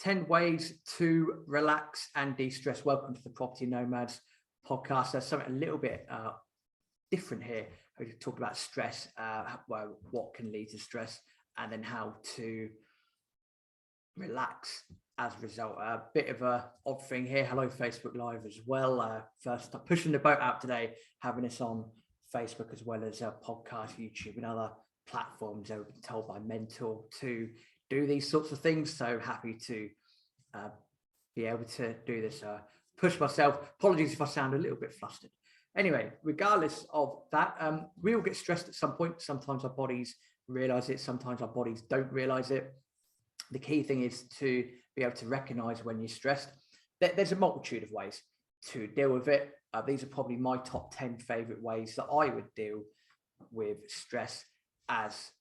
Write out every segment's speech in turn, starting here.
10 ways to relax and de-stress. Welcome to the Property Nomads Podcast. There's something a little bit different here. We talk about stress, what can lead to stress, and then how to relax as a result. A bit of a odd thing here. Hello, Facebook Live as well. First, pushing the boat out today, having this on Facebook as well as a podcast, YouTube, and other platforms. I've been told by Mentor to do these sorts of things, so happy to be able to do this. Push myself. Apologies if I sound a little bit flustered. Anyway, regardless of that, we all get stressed at some point. Sometimes our bodies realize it, sometimes our bodies don't realize it. The key thing is to be able to recognize when you're stressed. There's a multitude of ways to deal with it. These are probably my top 10 favorite ways that I would deal with stress as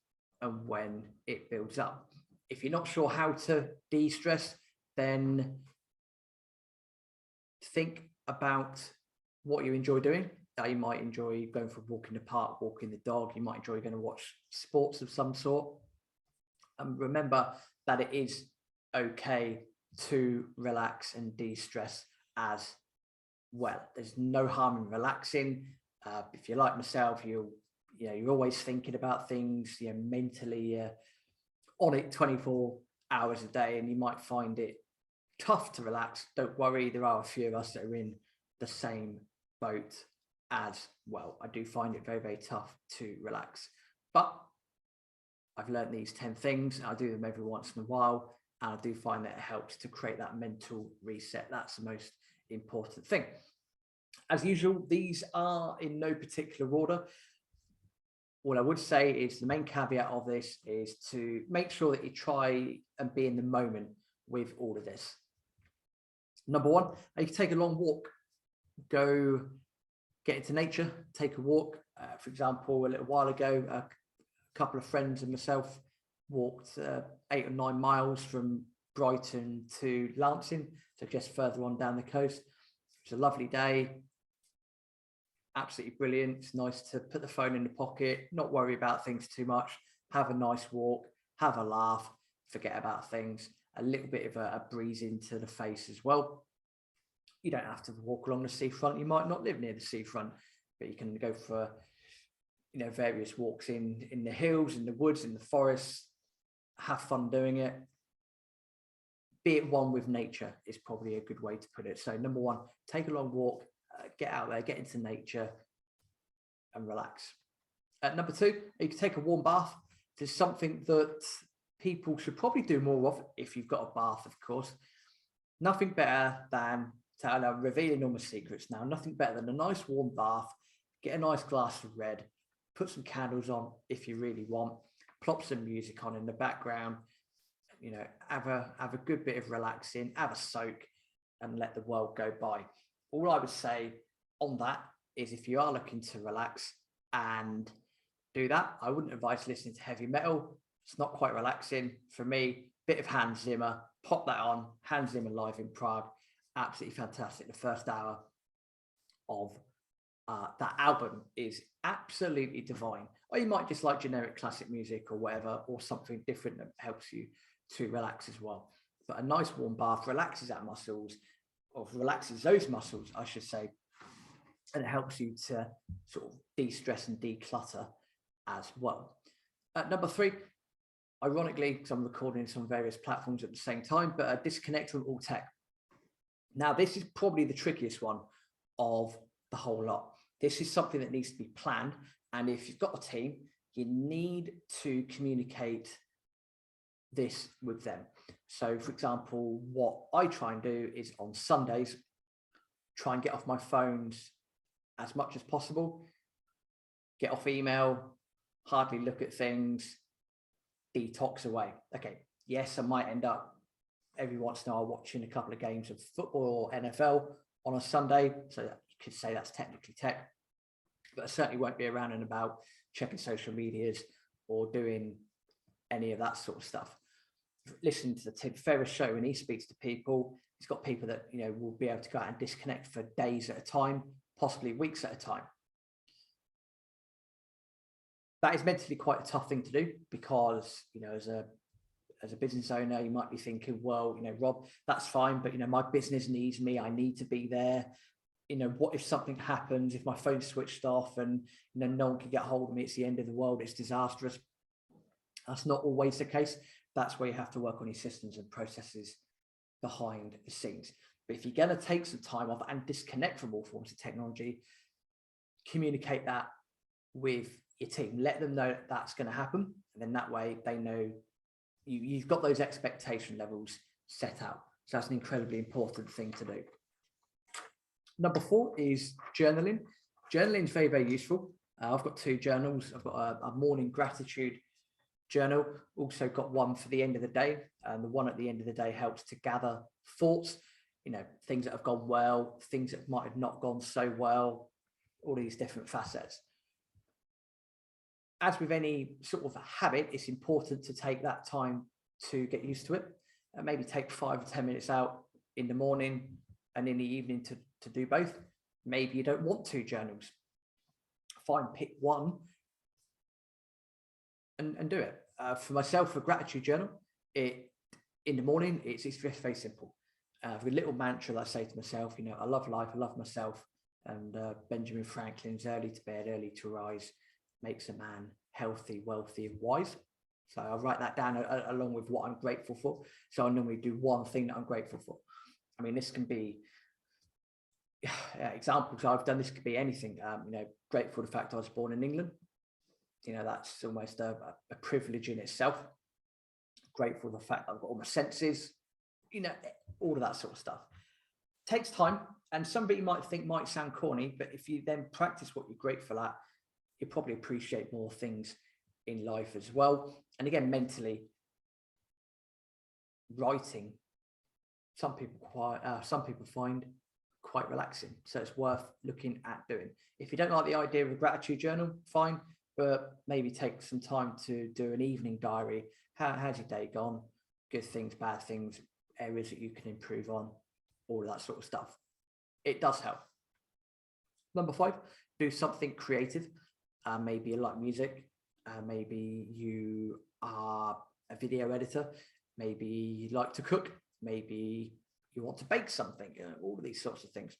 and when it builds up. If you're not sure how to de-stress, then think about what you enjoy doing. You might enjoy going for a walk in the park, walking the dog. You might enjoy going to watch sports of some sort. And remember that it is okay to relax and de-stress as well. There's no harm in relaxing. If you're like myself, you're always thinking about things, mentally on it 24 hours a day, and you might find it tough to relax. Don't worry, there are a few of us that are in the same boat as well. I do find it very, very tough to relax, but I've learned these 10 things. I do them every once in a while, and I do find that it helps to create that mental reset. That's the most important thing. As usual, these are in no particular order. What I would say is the main caveat of this is to make sure that you try and be in the moment with all of this. Number one, you can take a long walk. Go get into nature, take a walk. For example, a little while ago, a couple of friends and myself walked 8 or 9 miles from Brighton to Lancing, so just further on down the coast. It was a lovely day. Absolutely brilliant. It's nice to put the phone in the pocket, not worry about things too much, have a nice walk, have a laugh, forget about things, a little bit of a breeze into the face as well. You don't have to walk along the seafront. You might not live near the seafront, but you can go for various walks in the hills, in the woods, in the forests. Have fun doing it. Be at one with nature is probably a good way to put it. So number one, take a long walk. Get out there, get into nature and relax. Number two, you can take a warm bath. There's something that people should probably do more of if you've got a bath, of course. Nothing better than, revealing all my secrets now, nothing better than a nice warm bath. Get a nice glass of red, put some candles on if you really want, plop some music on in the background, have a good bit of relaxing, have a soak and let the world go by. All I would say on that is if you are looking to relax and do that, I wouldn't advise listening to heavy metal. It's not quite relaxing. For me, bit of Hans Zimmer, pop that on. Hans Zimmer live in Prague, absolutely fantastic. The first hour of that album is absolutely divine. Or you might just like generic classic music or whatever, or something different that helps you to relax as well. But a nice warm bath relaxes our muscles, or relaxes those muscles, I should say, and it helps you to sort of de-stress and declutter as well. Number three, ironically, because I'm recording some various platforms at the same time, but disconnect from all tech. Now, this is probably the trickiest one of the whole lot. This is something that needs to be planned, and if you've got a team, you need to communicate this with them. So, for example, what I try and do is on Sundays, try and get off my phones as much as possible, get off email, hardly look at things, detox away. Okay, yes, I might end up every once in a while watching a couple of games of football or NFL on a Sunday, so that you could say that's technically tech, but I certainly won't be around and about checking social medias or doing any of that sort of stuff. Listen to the Tim Ferriss show when he speaks to people. He's got people that will be able to go out and disconnect for days at a time, possibly weeks at a time. That is mentally quite a tough thing to do because as a as a business owner, you might be thinking, well, Rob, that's fine, but my business needs me. I need to be there. What if something happens, if my phone's switched off and no one can get hold of me, it's the end of the world, it's disastrous. That's not always the case. That's where you have to work on your systems and processes behind the scenes. But if you're going to take some time off and disconnect from all forms of technology, communicate that with your team. Let them know that's going to happen. And then that way they know you've got those expectation levels set out. So that's an incredibly important thing to do. Number 4 is journaling. Journaling is very, very useful. I've got 2 journals. I've got a morning gratitude journal, also got one for the end of the day. And the one at the end of the day helps to gather thoughts, things that have gone well, things that might have not gone so well, all these different facets. As with any sort of habit, it's important to take that time to get used to it, and maybe take 5 or 10 minutes out in the morning and in the evening to do both. Maybe you don't want 2 journals. Fine, pick one and do it. For myself, for gratitude journal, in the morning, it's very simple. A little mantra that I say to myself, I love life, I love myself. And Benjamin Franklin's early to bed, early to rise makes a man healthy, wealthy, and wise. So I'll write that down along with what I'm grateful for. So I normally do one thing that I'm grateful for. I mean, this can be examples I've done. This could be anything. Grateful for the fact I was born in England. That's almost a privilege in itself. Grateful for the fact I've got all my senses. All of that sort of stuff. Takes time, and somebody might think might sound corny, but if you then practice what you're grateful at, you probably appreciate more things in life as well. And again, mentally, writing, some people find quite relaxing, so it's worth looking at doing. If you don't like the idea of a gratitude journal, fine, but maybe take some time to do an evening diary. How's your day gone? Good things, bad things, areas that you can improve on, all of that sort of stuff. It does help. Number 5, do something creative. Maybe you like music. Maybe you are a video editor. Maybe you like to cook. Maybe you want to bake something. All of these sorts of things.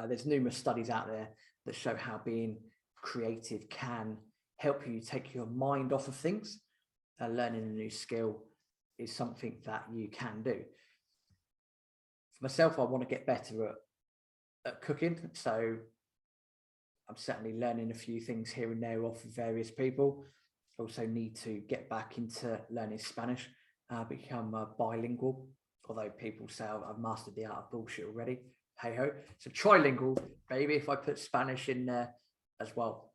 There's numerous studies out there that show how being creative can help you take your mind off of things. Learning a new skill is something that you can do. For myself, I want to get better at cooking, so I'm certainly learning a few things here and there off of various people. I also need to get back into learning Spanish, become bilingual, although people say I've mastered the art of bullshit already. Hey ho. So trilingual, maybe, if I put Spanish in there as well.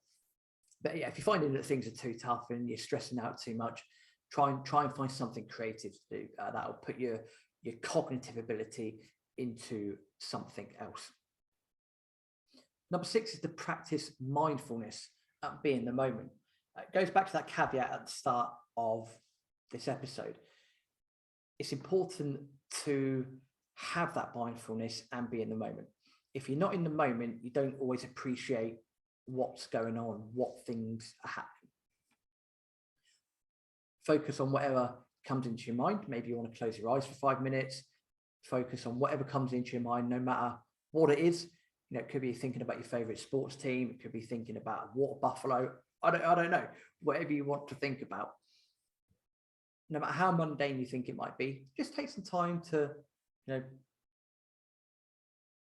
But yeah, if you're finding that things are too tough and you're stressing out too much, try and find something creative to do. That'll put your cognitive ability into something else. Number 6 is to practice mindfulness at being in the moment. It goes back to that caveat at the start of this episode. It's important to have that mindfulness and be in the moment. If you're not in the moment, you don't always appreciate what's going on, what things are happening. Focus on whatever comes into your mind. Maybe you want to close your eyes for 5 minutes. Focus on whatever comes into your mind, no matter what it is. It could be thinking about your favorite sports team. It could be thinking about a water buffalo. I don't know. Whatever you want to think about. No matter how mundane you think it might be, just take some time to,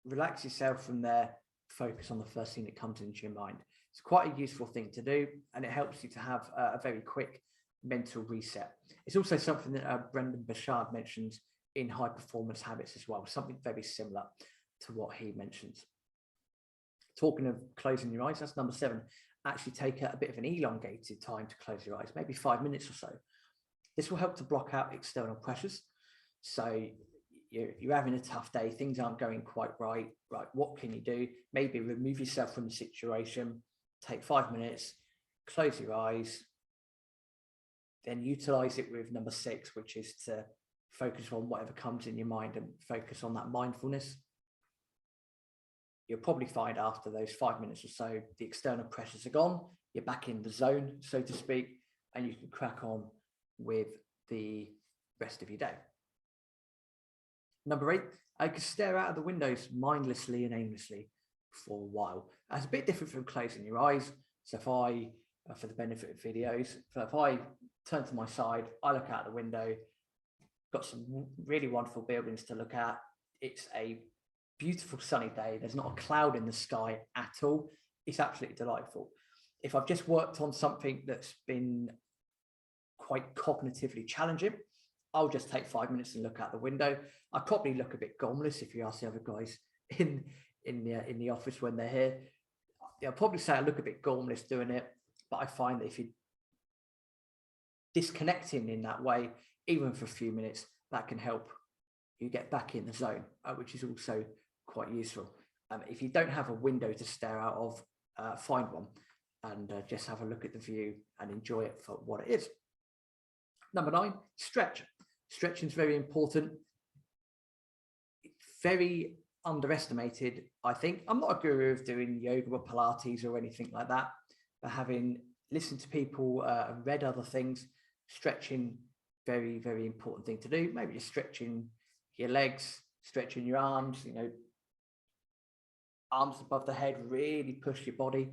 relax yourself from there. Focus on the first thing that comes into your mind. It's quite a useful thing to do, and it helps you to have a very quick mental reset. It's also something that Brendan Burchard mentions in High Performance Habits as well, something very similar to what he mentions. Talking of closing your eyes, that's number 7. Actually take a bit of an elongated time to close your eyes, maybe 5 minutes or so. This will help to block out external pressures. So you're having a tough day, things aren't going quite right. Right, what can you do? Maybe remove yourself from the situation, take 5 minutes, close your eyes, then utilize it with number 6, which is to focus on whatever comes in your mind and focus on that mindfulness. You'll probably find after those 5 minutes or so, the external pressures are gone. You're back in the zone, so to speak, and you can crack on with rest of your day. Number 8, I could stare out of the windows mindlessly and aimlessly for a while. That's a bit different from closing your eyes. So if I, for the benefit of videos, if I turn to my side, I look out the window, got some really wonderful buildings to look at. It's a beautiful sunny day. There's not a cloud in the sky at all. It's absolutely delightful. If I've just worked on something that's been quite cognitively challenging, I'll just take 5 minutes and look out the window. I probably look a bit gomless if you ask the other guys in the office when they're here. I'll probably say I look a bit gomless doing it, but I find that if you're disconnecting in that way, even for a few minutes, that can help you get back in the zone, which is also quite useful. If you don't have a window to stare out of, find one and just have a look at the view and enjoy it for what it is. Number 9, stretch. Stretching is very important. It's very underestimated, I think. I'm not a guru of doing yoga or Pilates or anything like that, but having listened to people and read other things, stretching, very, very important thing to do. Maybe just stretching your legs, stretching your arms, arms above the head, really push your body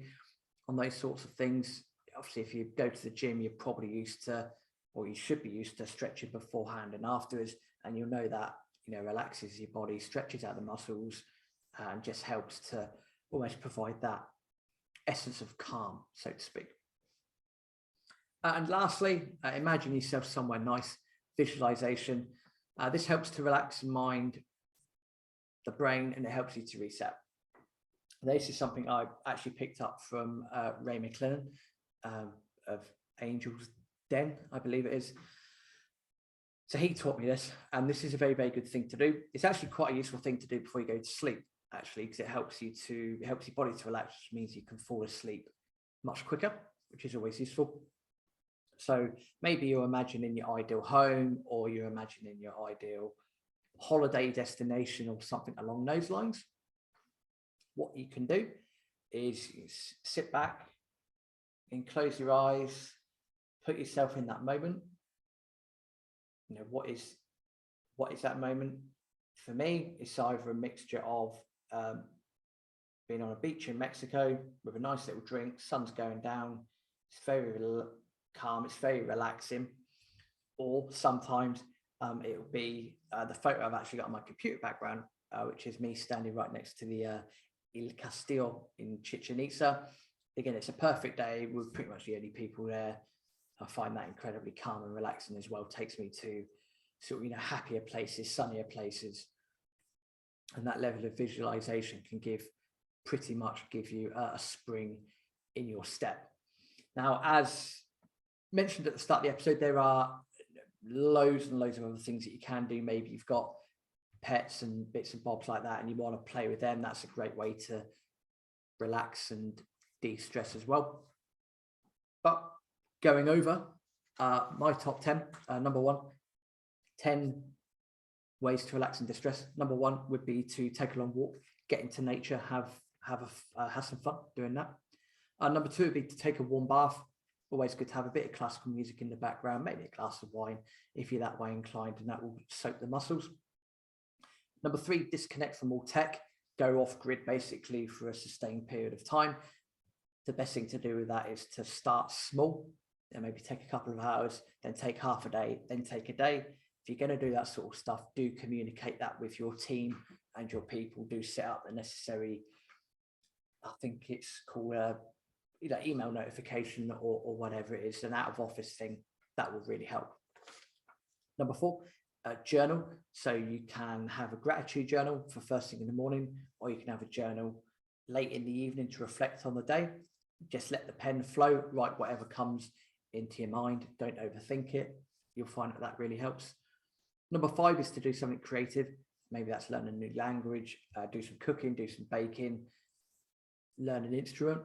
on those sorts of things. Obviously, if you go to the gym, you're probably used to, or you should be used to, stretching beforehand and afterwards, and you'll know that relaxes your body, stretches out the muscles, and just helps to almost provide that essence of calm, so to speak. And lastly, imagine yourself somewhere nice. Visualization. This helps to relax your mind, the brain, and it helps you to reset. This is something I actually picked up from Ray McClellan of Angel's Den, I believe it is. So he taught me this, and this is a very, very good thing to do. It's actually quite a useful thing to do before you go to sleep, actually, because it helps your body to relax, which means you can fall asleep much quicker, which is always useful. So maybe you're imagining your ideal home, or you're imagining your ideal holiday destination or something along those lines. What you can do is sit back and close your eyes, put yourself in that moment. What is that moment? For me, it's either a mixture of being on a beach in Mexico with a nice little drink, sun's going down, it's very calm, it's very relaxing, or sometimes it'll be the photo I've actually got on my computer background, which is me standing right next to the El Castillo in Chichen Itza. Again, it's a perfect day. We're pretty much the only people there. I find that incredibly calm and relaxing as well. It takes me to sort of happier places, sunnier places, and that level of visualization can pretty much give you a spring in your step. Now, as mentioned at the start of the episode, there are loads and loads of other things that you can do. Maybe you've got pets and bits and bobs like that, and you want to play with them. That's a great way to relax and de-stress as well. But going over my top 10, number 1, 10 ways to relax and distress. Number 1 would be to take a long walk, get into nature, have some fun doing that. Number 2 would be to take a warm bath. Always good to have a bit of classical music in the background, maybe a glass of wine if you're that way inclined, and that will soak the muscles. Number 3, disconnect from all tech, go off grid basically for a sustained period of time. The best thing to do with that is to start small, and maybe take a couple of hours, then take half a day, then take a day. If you're going to do that sort of stuff, do communicate that with your team and your people. Do set up the necessary, I think it's called email notification or whatever it is, an out of office thing. That will really help. Number 4, journal. So you can have a gratitude journal for first thing in the morning, or you can have a journal late in the evening to reflect on the day. Just let the pen flow, write whatever comes into your mind. Don't overthink it. You'll find that really helps. Number 5 is to do something creative. Maybe that's learn a new language, do some cooking, do some baking, learn an instrument.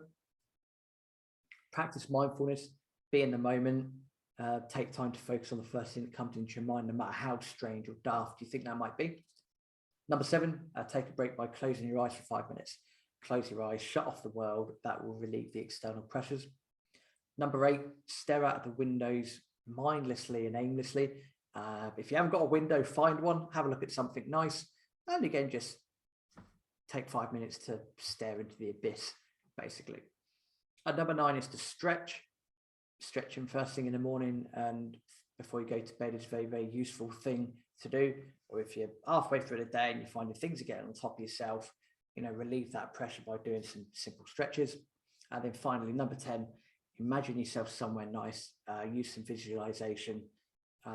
Practice mindfulness, be in the moment, take time to focus on the first thing that comes into your mind, no matter how strange or daft you think that might be. Number 7, take a break by closing your eyes for 5 minutes. Close your eyes, shut off the world. That will relieve the external pressures. Number 8, stare out of the windows mindlessly and aimlessly. If you haven't got a window, find one, have a look at something nice. And again, just take 5 minutes to stare into the abyss, basically. Number 9 is to stretch. Stretching first thing in the morning and before you go to bed is a very, very useful thing to do. Or if you're halfway through the day and you find that things are getting on top of yourself, relieve that pressure by doing some simple stretches. And then finally, number 10, imagine yourself somewhere nice, use some visualization.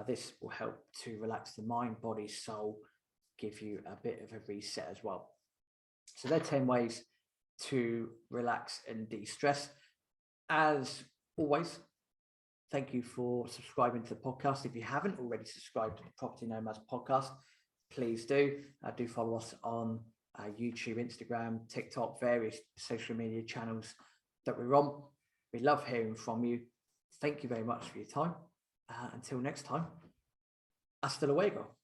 This will help to relax the mind, body, soul, give you a bit of a reset as well. So there are 10 ways to relax and de-stress. As always, thank you for subscribing to the podcast. If you haven't already subscribed to the Property Nomads Podcast, please do. Do follow us on YouTube, Instagram, TikTok, various social media channels that we're on. We love hearing from you. Thank you very much for your time. Until next time, hasta luego.